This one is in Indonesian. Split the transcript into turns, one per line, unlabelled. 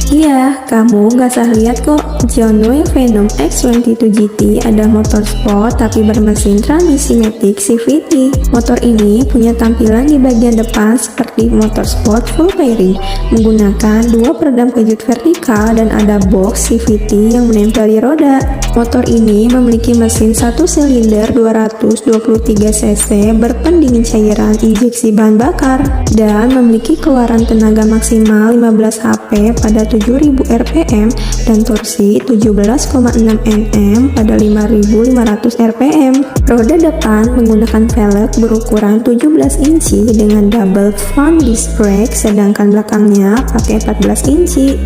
Iya, kamu gak salah lihat kok. John Wayne Venom X22 GT ada motor sport tapi bermesin transmisi matic CVT. Motor ini punya tampilan di bagian depan seperti motor sport full fairing, menggunakan dua peredam kejut vertikal dan ada box CVT yang menempel di roda. Motor ini memiliki mesin 1 silinder 223 cc berpendingin cairan injeksi bahan bakar dan memiliki keluaran tenaga maksimal 15 HP pada 7000 rpm dan torsi 17,6 Nm pada 5500 rpm. Roda depan menggunakan velg berukuran 17 inci dengan double front disc brake, sedangkan belakangnya pakai 14 inci.